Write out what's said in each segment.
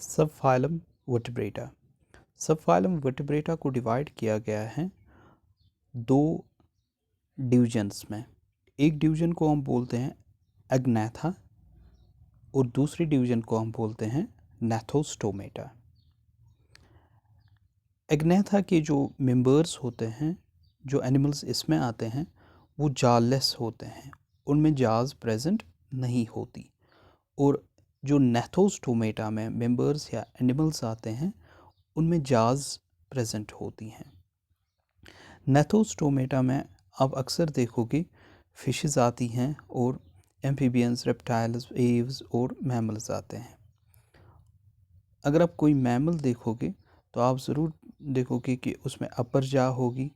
Subphylum vertebrata. Subphylum vertebrata को divide किया गया है दो डिवीजन्स में। एक डिवीजन को हम बोलते हैं एग्नेथा और दूसरी डिवीजन को हम बोलते हैं नेथोस्टोमेटा। एग्नेथा के जो मेंबर्स होते हैं, जो एनिमल्स इसमें आते हैं, वो जाललेस होते हैं, उनमें जाज प्रेजेंट नहीं होती। और जो नेथोस्टोमेटा में मेंबर्स या एनिमल्स आते हैं उनमें जाज प्रेजेंट होती हैं। नेथोस्टोमेटा में आप अक्सर देखोगे फिशेस आती हैं और एम्फीबियंस, रेप्टाइल्स, एव्स और मैमल्स आते हैं। अगर आप कोई मैमल देखोगे तो आप ज़रूर देखोगे कि उसमें अपर जा होगी,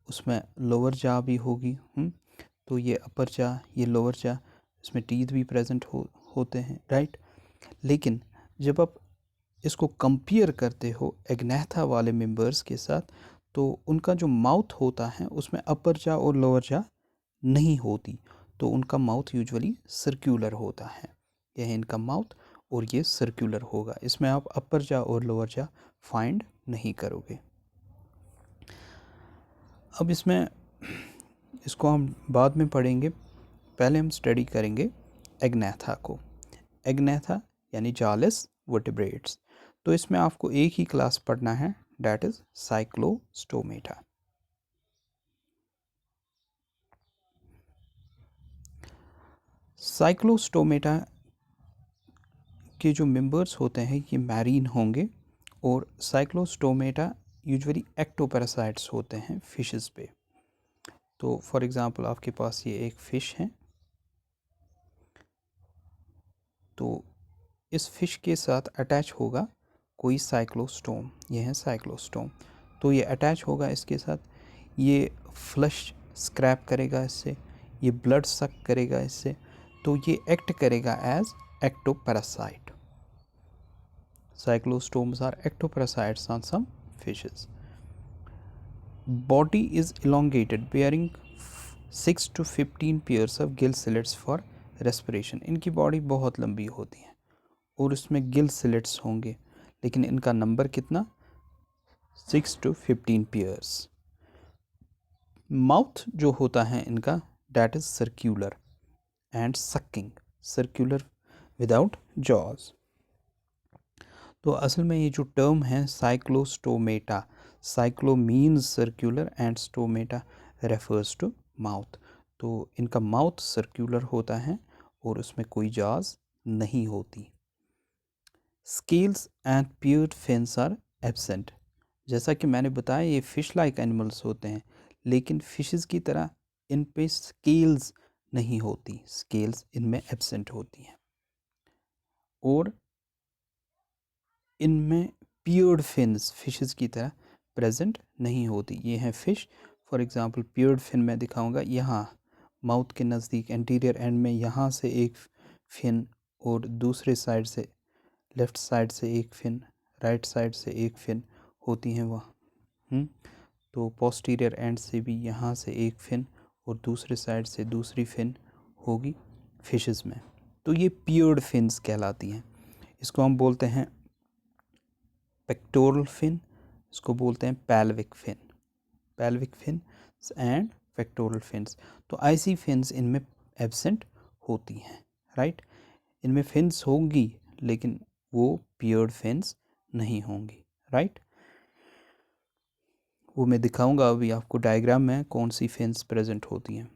उसमें लोअर जा भी होगी। तो ये अपर जा, ये लोअर जा, इसमें टीथ भी प्रेजेंट होते हैं, राइट। लेकिन जब आप इसको कंपेयर करते हो एग्नेथा वाले मेंबर्स के साथ, तो उनका जो माउथ होता है उसमें अपर जा और लोअर जा नहीं होती, तो उनका माउथ यूजुअली सर्कुलर होता है। यह है इनका माउथ और ये सर्कुलर होगा, इसमें आप अपर जा और लोअर जा फाइंड नहीं करोगे। अब इसको हम बाद में पढ़ेंगे, पहले हम स्टडी करेंगे एग्नेथा को। एग्नेथा यानी जालस वर्टिब्रेट्स। तो इसमें आपको एक ही क्लास पढ़ना है, डेट इज साइक्लोस्टोमेटा। साइक्लोस्टोमेटा के जो मेंबर्स होते हैं ये मैरीन होंगे और साइक्लोस्टोमेटा यूजुअली एक्टोपैरासाइट्स होते हैं फिशेस पे। तो फॉर एग्जांपल आपके पास ये एक फ़िश है, तो इस फिश के साथ अटैच होगा कोई साइक्लोस्टोम, ये है साइक्लोस्टोम। तो ये अटैच होगा इसके साथ, ये फ्लश स्क्रैप करेगा इससे, ये ब्लड सक करेगा इससे, तो ये एक्ट करेगा as ectoparasite. Cyclostomes are ectoparasites on some fishes. Body is elongated, bearing 6 to 15 pairs of gill slits for respiration. इनकी बॉडी बहुत लंबी होती है और उसमें गिल स्लिट्स होंगे, लेकिन इनका नंबर कितना, 6 to 15 पेयर्स। माउथ जो होता है इनका, that is circular and sucking, circular without jaws. तो असल में ये जो टर्म है cyclostomata, cyclo means circular and stomata refers to mouth. तो इनका माउथ सर्क्यूलर होता है और उसमें कोई जाज नहीं होती। Scales and paired fins are absent. जैसा कि मैंने बताया ये फिश लाइक एनिमल्स होते हैं, लेकिन फिशेस की तरह इन पे स्केल्स नहीं होती, स्केल्स इनमें एब्सेंट होती हैं। और इनमें पियर्ड फिन्स फिशेस की तरह प्रेजेंट नहीं होती। ये हैं fish, for example paired fin मैं दिखाऊंगा, यहाँ माउथ के नज़दीक एंटीरियर एंड में यहाँ से एक फिन और दूसरे साइड से, लेफ़्ट साइड से एक फिन, राइट साइड से एक फिन होती हैं वहाँ। तो पोस्टीरियर एंड से भी यहाँ से एक फिन और दूसरे साइड से दूसरी फिन होगी फिशेस में। तो ये पियर्ड फिन्स कहलाती हैं। इसको हम बोलते हैं पेक्टोरल फिन, इसको बोलते हैं pelvic fin, pelvic fin and pectoral fins. तो ऐसी फिन्स इनमें एब्सेंट होती हैं, राइट। इनमें फिन्स होंगी लेकिन वो पियर्ड फिन्स नहीं होंगी, राइट। वो मैं दिखाऊंगा अभी आपको डायग्राम में कौन सी फिन्स प्रेजेंट होती हैं।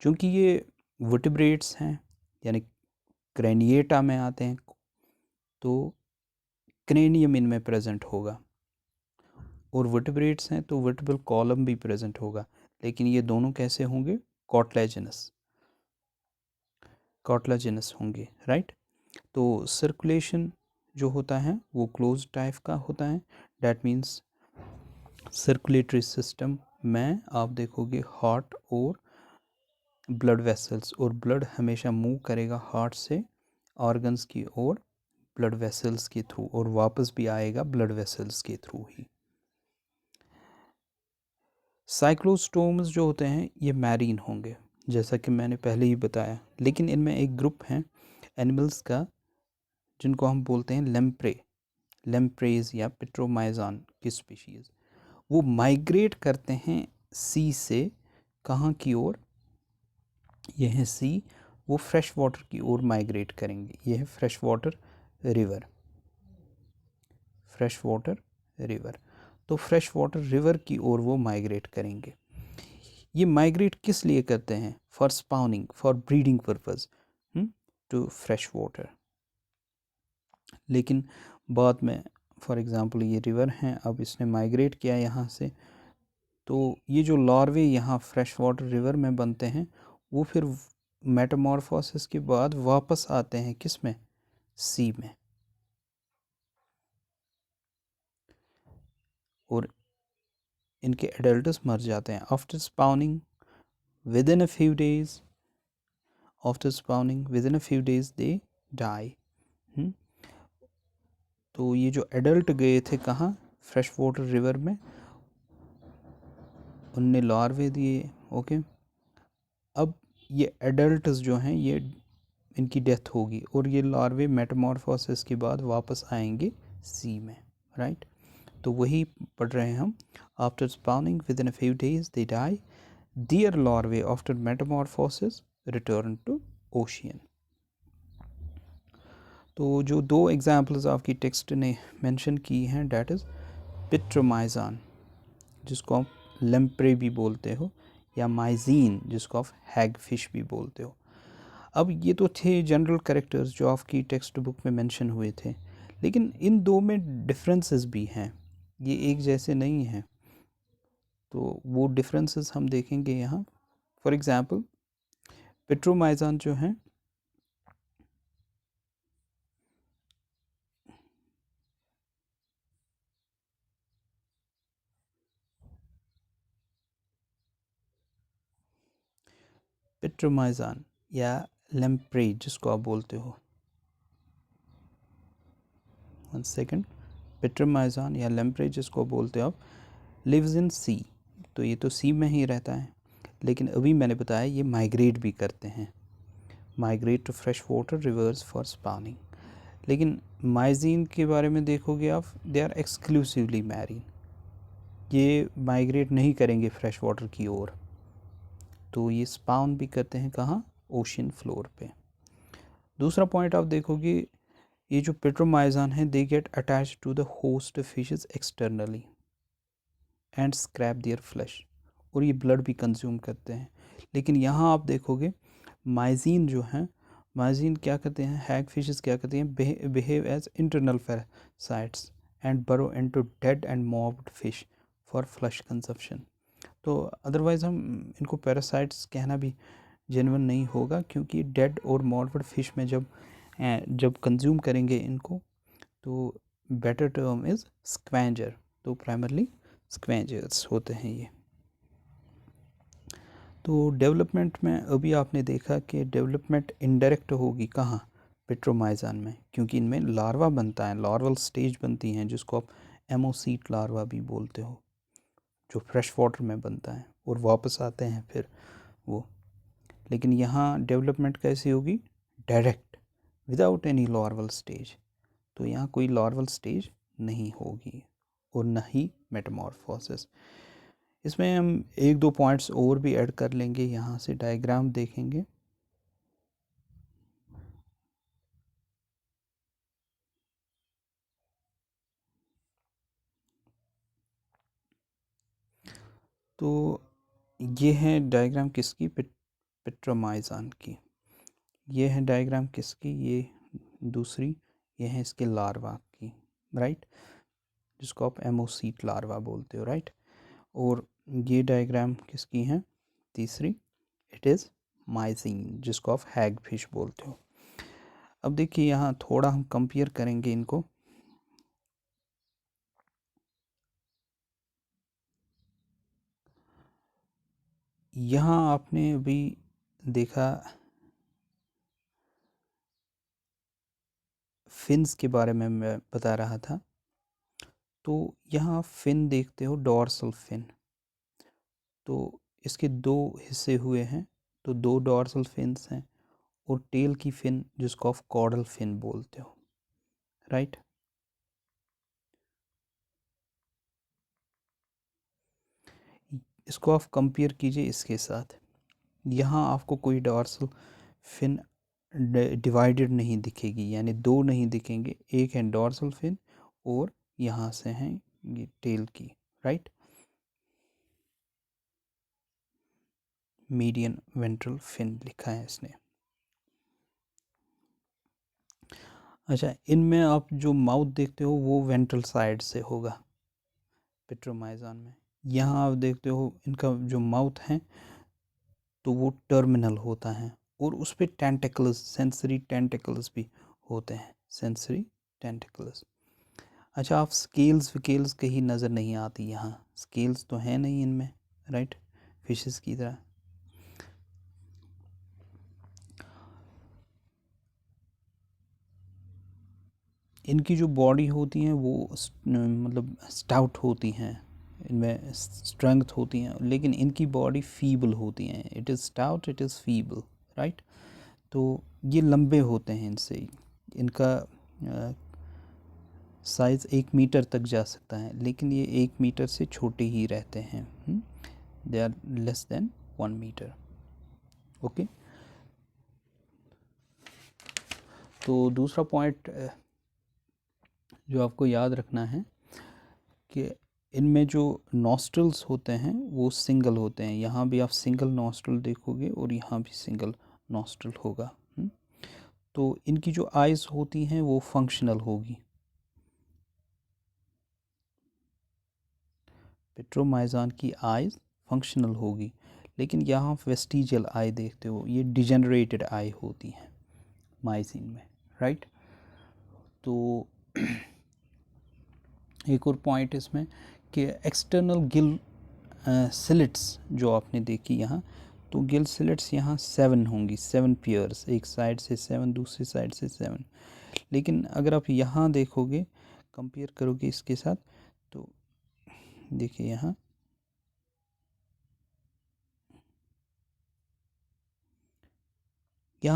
चूँकि ये वर्टिब्रेट्स हैं यानी क्रेनिएटा में आते हैं, तो क्रेनियम इनमें प्रेजेंट होगा, और वर्टिब्रेट्स हैं तो वर्टिब्रल कॉलम भी प्रेजेंट होगा। लेकिन ये दोनों कैसे होंगे, कॉटलाजिनस होंगे, राइट। तो सर्कुलेशन जो होता है वो क्लोज टाइप का होता है, डैट मीन्स सर्कुलेटरी सिस्टम में आप देखोगे हार्ट और ब्लड वेसल्स, और ब्लड हमेशा मूव करेगा हार्ट से ऑर्गन्स की ओर ब्लड वेसल्स के थ्रू, और वापस भी आएगा ब्लड वेसल्स के थ्रू ही। साइक्लोस्टोम्स जो होते हैं ये मैरीन होंगे, जैसा कि मैंने पहले ही बताया, लेकिन इनमें एक ग्रुप है एनिमल्स का जिनको हम बोलते हैं लेम्प्रेज या पेट्रोमाइजॉन की स्पीशीज़, वो माइग्रेट करते हैं सी से कहाँ की ओर, यह है सी, वो फ्रेश वाटर की ओर माइग्रेट करेंगे। यह है फ्रेश वाटर रिवर। तो फ्रेश वाटर रिवर की ओर वो माइग्रेट करेंगे। ये माइग्रेट किस लिए करते हैं? For spawning, for breeding purpose to fresh water. लेकिन बाद में फॉर एग्ज़ाम्पल ये रिवर हैं, अब इसने माइग्रेट किया यहाँ से, तो ये जो लार्वे यहाँ फ्रेश वाटर रिवर में बनते हैं वो फिर मेटामॉर्फोसिस के बाद वापस आते हैं किस में? सी में। और इनके एडल्ट्स मर जाते हैं after spawning within a few days they die. तो ये जो एडल्ट गए थे कहाँ? फ्रेश वाटर रिवर में, उनने लार्वे दिए। ओके, अब ये एडल्ट्स जो हैं ये इनकी डेथ होगी और ये लार्वे मेटामॉर्फोसिस के बाद वापस आएंगे सी में, राइट। तो वही पढ़ रहे हैं हम। After spawning within a few days they die, their larvae after metamorphosis return to ocean. तो जो दो एग्जाम्पल्स आपकी टेक्स्ट ने मेंशन की हैं, डैट इज़ पेट्रोमाइजॉन जिसको आप लेम्प्रे भी बोलते हो, या माइजीन जिसको आप हैगफिश भी बोलते हो। अब ये तो थे जनरल कैरेक्टर्स जो आपकी टेक्स्ट बुक में मेंशन हुए थे, लेकिन इन दो में डिफरेंसेस भी हैं, ये एक जैसे नहीं हैं। तो वो डिफरेंसेस हम देखेंगे यहाँ। फॉर एग्ज़ाम्पल पेट्रोमाइजॉन जो हैं पेट्रोमाइजॉन या लेम्प्रे जिसको आप बोलते हो, वन सेकेंड, पेट्रोमाइजॉन या लेम्प्रे जिसको बोलते हो आप, लिव्स इन सी। तो ये तो सी में ही रहता है, लेकिन अभी मैंने बताया ये माइग्रेट भी करते हैं, migrate to fresh water rivers for spawning. लेकिन माइजीन के बारे में देखोगे आप, दे आर एक्सक्लूसिवली मैरीन, ये माइग्रेट नहीं करेंगे फ्रेश वाटर की ओर। तो ये स्पाउन भी करते हैं कहाँ? ओशन फ्लोर पे। दूसरा पॉइंट आप देखोगे, ये जो पेट्रोमाइजॉन है they get attach to the host fishes externally and scrape their flesh, और ये ब्लड भी कंज्यूम करते हैं। लेकिन यहाँ आप देखोगे माइजीन जो हैं, माइजीन क्या करते हैं, हैग फिशेस क्या करते हैं, behave as internal parasites and burrow into dead and mobbed fish for flesh consumption. तो अदरवाइज़ हम इनको पैरासाइट्स कहना भी जेन्युइन नहीं होगा, क्योंकि डेड और मॉर्बड फिश में जब कंज्यूम करेंगे इनको, तो बेटर टर्म इज़ स्क्वैंजर। तो प्राइमरली स्क्वैंजर्स होते हैं ये। तो डेवलपमेंट में अभी आपने देखा कि डेवलपमेंट इनडायरेक्ट होगी कहाँ? पेट्रोमाइजॉन में, क्योंकि इनमें लार्वा बनता है, लार्वल स्टेज बनती हैं जिसको आप एमोसीट लार्वा भी बोलते हो, जो फ्रेश वाटर में बनता है और वापस आते हैं फिर वो। लेकिन यहाँ डेवलपमेंट कैसी होगी? Direct, without any larval stage. तो यहाँ कोई लार्वल स्टेज नहीं होगी और न ही मेटामॉर्फोसिस। इसमें हम एक दो पॉइंट्स और भी ऐड कर लेंगे, यहाँ से डायग्राम देखेंगे। तो ये है डायग्राम किसकी? पेट्रोमाइजॉन की। ये है डायग्राम किसकी? ये दूसरी, ये है इसके लार्वा की, राइट, जिसको आप एमोसीट लार्वा बोलते हो, राइट। और ये डायग्राम किसकी है? तीसरी, इट इज़ माइजीन जिसको आप हैग फिश बोलते हो। अब देखिए यहाँ थोड़ा हम कंपेयर करेंगे इनको। यहाँ आपने अभी देखा फिन्स के बारे में मैं बता रहा था, तो यहाँ फिन देखते हो, डॉर्सल फिन। तो इसके दो हिस्से हुए हैं, तो दो डॉर्सल फिन्स हैं, और टेल की फिन जिसको आप कॉर्डल फिन बोलते हो। राइट। इसको आप कंपेयर कीजिए इसके साथ, यहाँ आपको कोई डॉर्सल फिन डिवाइडेड नहीं दिखेगी, यानी दो नहीं दिखेंगे, एक है डॉर्सल फिन और यहाँ से हैं ये टेल की, राइट। मीडियन वेंट्रल फिन लिखा है इसने। अच्छा, इनमें आप जो माउथ देखते हो वो वेंट्रल साइड से होगा पेट्रोमाइजन में। यहाँ आप देखते हो इनका जो माउथ है तो वो टर्मिनल होता है और उस पर टेंटिकल्स, सेंसरी टेंटिकल्स भी होते हैं, सेंसरी टेंटिकल्स। अच्छा, आप स्केल्स विकेल्स कहीं नज़र नहीं आती, यहाँ स्केल्स तो हैं नहीं इनमें, राइट, फिशेस की तरह। इनकी जो बॉडी होती है वो मतलब स्टाउट होती हैं, इनमें स्ट्रेंथ होती हैं, लेकिन इनकी बॉडी फीबल होती हैं। It is stout, it is feeble, right. तो ये लंबे होते हैं, इनसे इनका साइज़ 1 मीटर तक जा सकता है, लेकिन ये 1 मीटर से छोटे ही रहते हैं। They are less than 1 metre. Okay, तो दूसरा पॉइंट जो आपको याद रखना है कि इनमें जो नॉस्ट्रल्स होते हैं वो सिंगल होते हैं। यहाँ भी आप सिंगल नॉस्ट्रल देखोगे और यहाँ भी सिंगल नॉस्ट्रल होगा। तो इनकी जो आइज़ होती हैं वो फंक्शनल होगी। पेट्रोमाइज़न की आइज़ फंक्शनल होगी, लेकिन यहाँ आप वेस्टिजियल आई देखते हो, ये डिजेनरेटेड आई होती हैं माइसिन में, राइट। तो एक और पॉइंट इसमें कि एक्सटर्नल गिल स्लिट्स जो आपने देखी यहाँ, तो गिल स्लिट्स यहाँ 7 होंगी, 7 पेयर्स, एक साइड से 7, दूसरी साइड से 7। लेकिन अगर आप यहाँ देखोगे, कंपेयर करोगे इसके साथ, तो देखिए यहाँ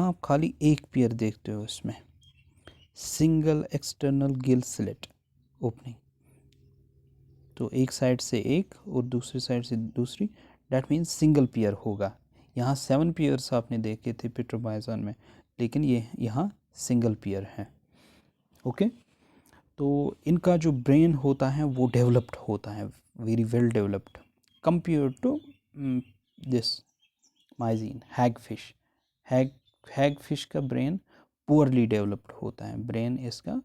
आप खाली एक पेयर देखते हो इसमें, single external Gill slit opening. तो एक साइड से एक और दूसरी साइड से दूसरी, डैट मीन्स सिंगल पेयर होगा। यहाँ 7 पेयर्स आपने देखे थे पेट्रोमाइज़न में, लेकिन ये यहाँ सिंगल पेयर है। ओके, तो इनका जो ब्रेन होता है वो डेवलप्ड होता है, very well developed compare to this myxine hagfish. Hagfish का ब्रेन पुअरली डेवलप्ड होता है, ब्रेन इसका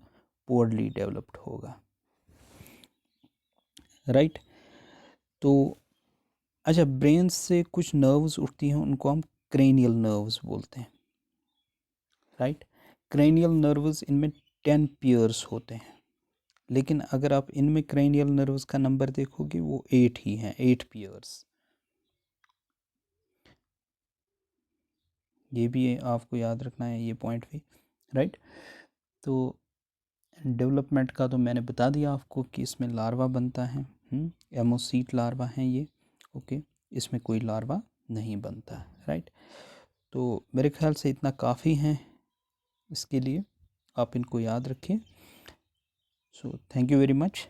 पुअरली डेवलप्ड होगा, राइट। तो अच्छा, ब्रेन से कुछ नर्व्स उठती हैं, उनको हम क्रेनियल नर्व्स बोलते हैं, राइट। क्रेनियल नर्व्स इनमें 10 पेयर्स होते हैं, लेकिन अगर आप इनमें क्रेनियल नर्व्स का नंबर देखोगे वो 8 ही हैं, 8 पेयर्स। ये भी आपको याद रखना है, ये पॉइंट भी, राइट। तो डेवलपमेंट का तो मैंने बता दिया आपको कि इसमें लार्वा बनता है, एमोसीट लार्वा हैं ये। ओके, इसमें कोई लार्वा नहीं बनता, राइट। तो मेरे ख्याल से इतना काफ़ी है इसके लिए, आप इनको याद रखें। So thank you very much.